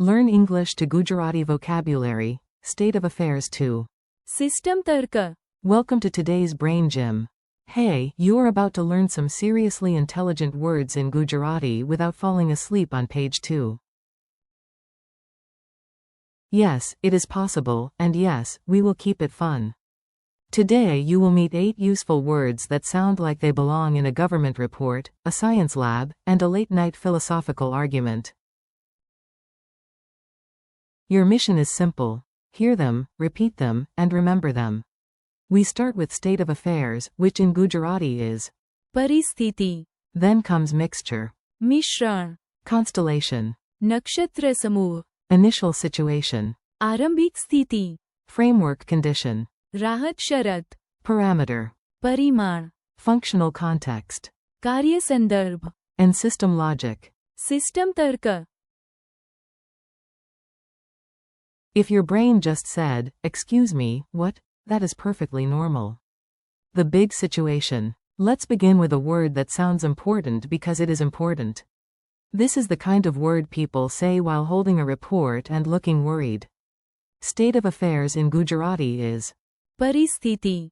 Learn English to Gujarati vocabulary, State of Affairs 2. System તર્ક. Welcome to today's Brain Gym. Hey, you are about to learn some seriously intelligent words in Gujarati without falling asleep on page 2. Yes, it is possible, and yes, we will keep it fun. Today you will meet 8 useful words that sound like they belong in a government report, a science lab, and a late-night philosophical argument. Your mission is simple. Hear them, repeat them, and remember them. We start with state of affairs, which in Gujarati is પરિસ્થિતિ, then comes mixture, મિશ્રણ, constellation, નક્ષત્ર સમૂહ, initial situation, આરંભિક સ્થિતિ, framework condition, રાહત શરત, parameter, પરિમાણ, functional context, કાર્ય સંદર્ભ, and system logic. સિસ્ટમ તર્ક. If your brain just said, "Excuse me, what?" that is perfectly normal. The big situation. Let's begin with a word that sounds important because it is important. This is the kind of word people say while holding a report and looking worried. State of affairs in Gujarati is પરિસ્થિતિ,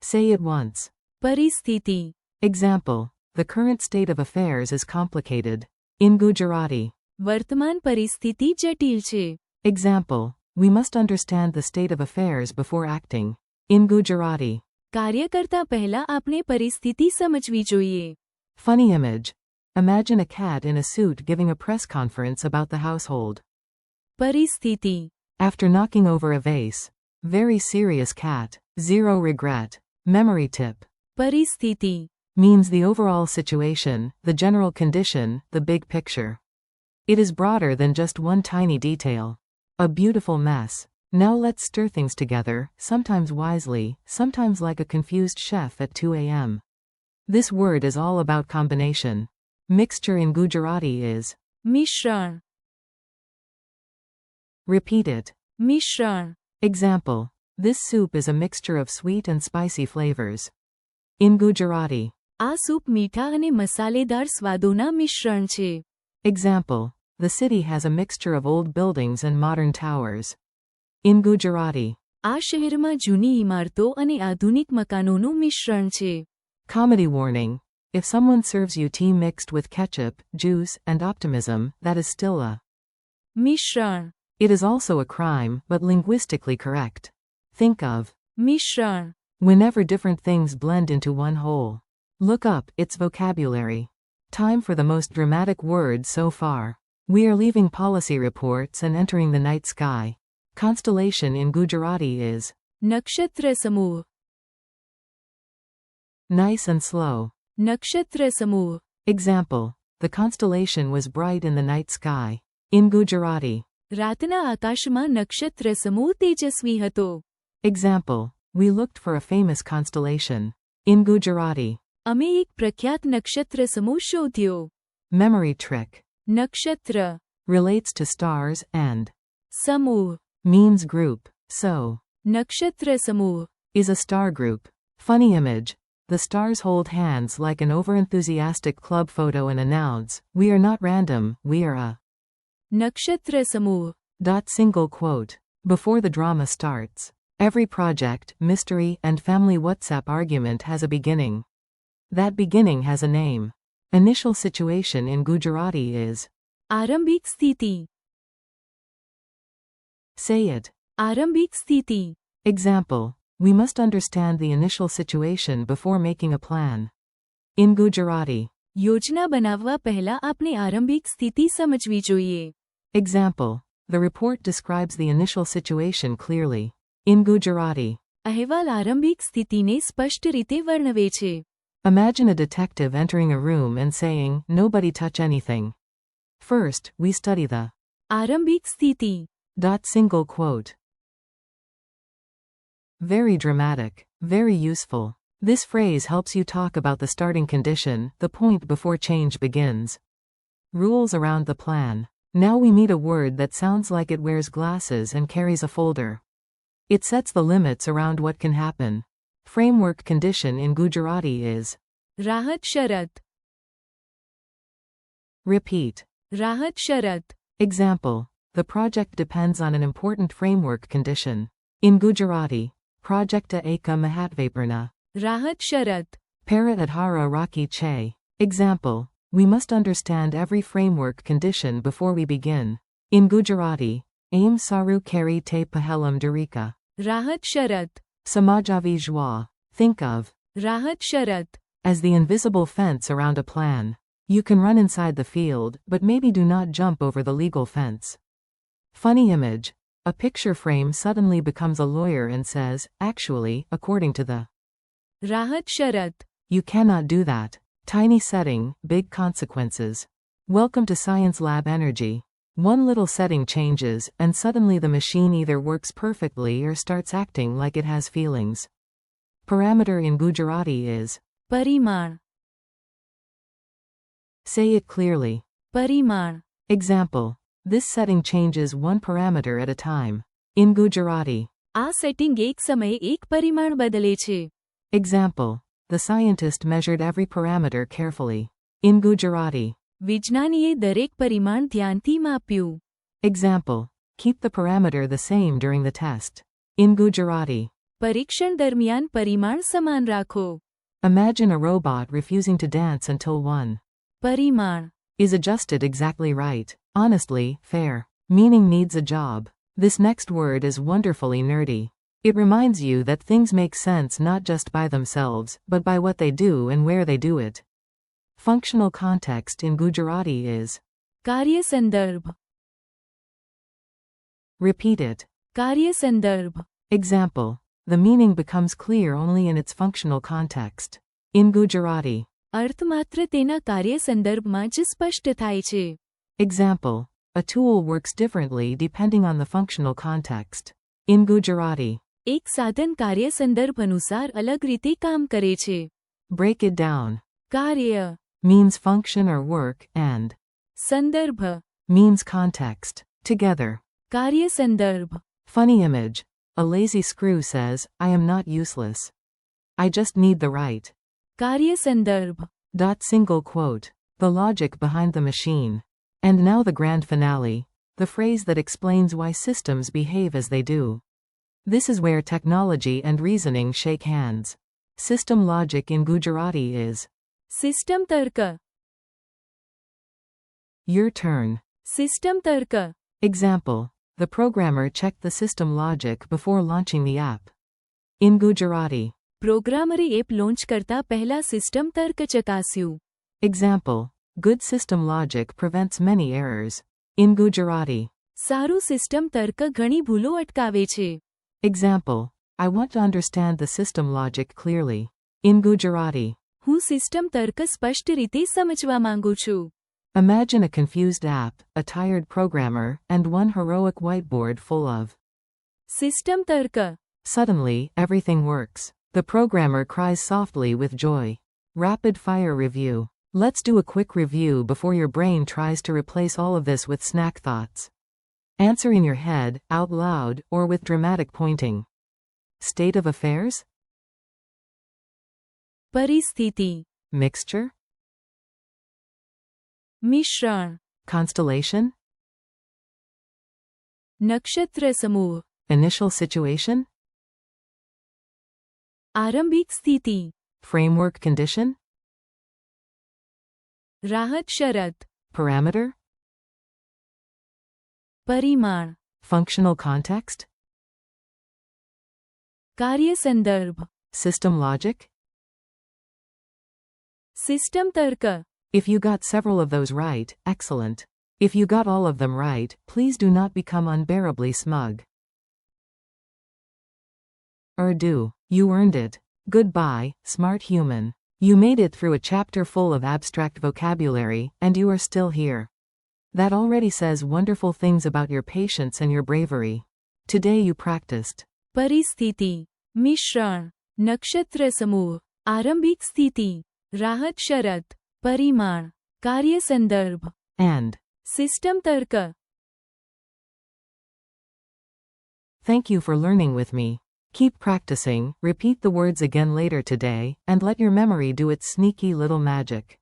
say it once. પરિસ્થિતિ, Example. The current state of affairs is complicated. In Gujarati. વર્તમાન પરિસ્થિતિ જટિલ છે. Example. We must understand the state of affairs before acting. In Gujarati. કાર્ય કરતા પહેલા આપણે પરિસ્થિતિ સમજવી જોઈએ. Funny image. Imagine a cat in a suit giving a press conference about the household. પરિસ્થિતિ, After knocking over a vase. Very serious cat. Zero regret. Memory tip. પરિસ્થિતિ, Means the overall situation, the general condition, the big picture. It is broader than just one tiny detail. A beautiful mess. Now let's stir things together, sometimes wisely, sometimes like a confused chef at 2 a.m. This word is all about combination. Mixture in Gujarati is મિશ્રણ, repeat it. મિશ્રણ, Example. This soup is a mixture of sweet and spicy flavors. In Gujarati. આ soup મીઠા અને મસાલેદાર સ્વાદોના મિશ્રણ છે. Example. The city has a mixture of old buildings and modern towers. In Gujarati. આ શહેરમાં જૂની ઇમારતો અને આધુનિક મકાનોનું મિશ્રણ છે. Comedy warning. If someone serves you tea mixed with ketchup, juice, and optimism, that is still a મિશ્રણ, It is also a crime, but linguistically correct. Think of મિશ્રણ, whenever different things blend into one whole. Look up its vocabulary. Time for the most dramatic word so far. We are leaving policy reports and entering the night sky. Constellation in Gujarati is નક્ષત્ર સમૂહ, nice and slow. નક્ષત્ર સમૂહ, Example. The constellation was bright in the night sky. In Gujarati. રાતના આકાશમાં નક્ષત્ર સમૂહ તેજસ્વી હતો. Example. We looked for a famous constellation. In Gujarati. અમે એક પ્રખ્યાત નક્ષત્ર સમૂહ શોધ્યો. Memory trick. નક્ષત્ર, Relates to stars and સમૂહ, means group. So, નક્ષત્ર સમૂહ, is a star group. Funny image. The stars hold hands like an overenthusiastic club photo and announce, "We are not random, we are a." નક્ષત્ર સમૂહ, Single quote. Before the drama starts. Every project, mystery, and family WhatsApp argument has a beginning. That beginning has a name. Initial situation in Gujarati is આરંભિક સ્થિતિ, say it. આરંભિક સ્થિતિ, Example. We must understand the initial situation before making a plan. In Gujarati. યોજના બનાવવા પહેલા આપણે આરંભિક સ્થિતિ સમજવી જોઈએ. Example. The report describes the initial situation clearly. In Gujarati. અહેવાલ આરંભિક સ્થિતિને સ્પષ્ટ રીતે વર્ણવે છે. Imagine a detective entering a room and saying, "Nobody touch anything." First, we study the આરંભિક સ્થિતિ, Single quote. Very dramatic. Very useful. This phrase helps you talk about the starting condition, the point before change begins. Rules around the plan. Now we meet a word that sounds like it wears glasses and carries a folder. It sets the limits around what can happen. Framework condition in Gujarati is રાહત શરત, repeat. રાહત શરત. Example. The project depends on an important framework condition. In Gujarati, Projekta Eka Mahatvaparna. રાહત શરત. Para Adhara Raki Che. Example. We must understand every framework condition before we begin. In Gujarati, Aim Saru Kari Te Pahelam Darika. રાહત શરત. Samajavi Jwa. Think of રાહત શરત. as the invisible fence around a plan. You can run inside the field, but maybe do not jump over the legal fence. Funny image. A picture frame suddenly becomes a lawyer and says, actually, according to the. રાહત શરત. You cannot do that. Tiny setting, big consequences. Welcome to Science Lab Energy. One little setting changes, and suddenly the machine either works perfectly or starts acting like it has feelings. Parameter in Gujarati is. પરિમાણ. Say it clearly. પરિમાણ. Example. This setting changes one parameter at a time. In Gujarati. આ setting એક સમયે એક પરિમાણ બદલે છે. Example. The scientist measured every parameter carefully. In Gujarati. વિજ્ઞાનીએ દરેક પરિમાણ ધ્યાનથી માપ્યું. Example. Keep the parameter the same during the test. In Gujarati. પરીક્ષણ દરમિયાન પરિમાણ સમાન રાખો. Imagine a robot refusing to dance until one પરિમાણ. is adjusted exactly right. Honestly, fair. Meaning needs a job. This next word is wonderfully nerdy. It reminds you that things make sense not just by themselves, but by what they do and where they do it. Functional context in Gujarati is. કાર્ય સંદર્ભ. Repeat it. કાર્ય સંદર્ભ. Example. The meaning becomes clear only in its functional context. In Gujarati. અર્થ માત્ર તેના કાર્ય સંદર્ભમાં જ સ્પષ્ટ થાય છે. Example. A tool works differently depending on the functional context. In Gujarati. એક સાધન કાર્ય સંદર્ભ અનુસાર અલગ રીતે કામ કરે છે. Break it down. કાર્ય. Means function or work, and. સંદર્ભ. Means context. Together. કાર્ય સંદર્ભ. Funny image. A lazy screw says, I am not useless. I just need the right. કાર્ય સંદર્ભ. Single quote. The logic behind the machine. And now the grand finale. The phrase that explains why systems behave as they do. This is where technology and reasoning shake hands. System logic in Gujarati is. System તર્ક. Your turn. System તર્ક. Example. The programmer checked the system logic before launching the app. In Gujarati. પ્રોગ્રામરે app launch કરતા પહેલા system તર્ક ચકાસ્યું. Example. Good system logic prevents many errors. In Gujarati. સારું system તર્ક ઘણી ભૂલો અટકાવે છે. Example. I want to understand the system logic clearly. In Gujarati. હું સિસ્ટમ તર્ક સ્પષ્ટ રીતે સમજવા માંગુ છું. Imagine a confused app, a tired programmer, and one heroic whiteboard full of. System તર્ક. Suddenly, everything works. The programmer cries softly with joy. Rapid fire review. Let's do a quick review before your brain tries to replace all of this with snack thoughts. Answer in your head, out loud, or with dramatic pointing. State of affairs? પરિસ્થિતિ. Mixture? મિશ્રણ. Constellation? નક્ષત્ર સમૂહ. Initial situation? આરંભિક સ્થિતિ. Framework condition? રાહત શરત. Parameter? પરિમાણ. Functional context? કાર્ય સંદર્ભ. System logic? સિસ્ટમ તર્ક. If you got several of those right, excellent. If you got all of them right, please do not become unbearably smug. Do. You earned it. Goodbye, smart human. You made it through a chapter full of abstract vocabulary, and you are still here. That already says wonderful things about your patience and your bravery. Today you practiced. પરિસ્થિતિ. મિશ્રણ. નક્ષત્ર સમૂહ. આરંભિક સ્થિતિ. રાહત શરત. પરિમાણ. કાર્ય સંદર્ભ. And. સિસ્ટમ તર્ક. Thank you for learning with me. Keep practicing, repeat the words again later today, and let your memory do its sneaky little magic.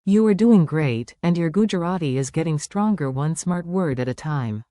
You are doing great, and your Gujarati is getting stronger one smart word at a time.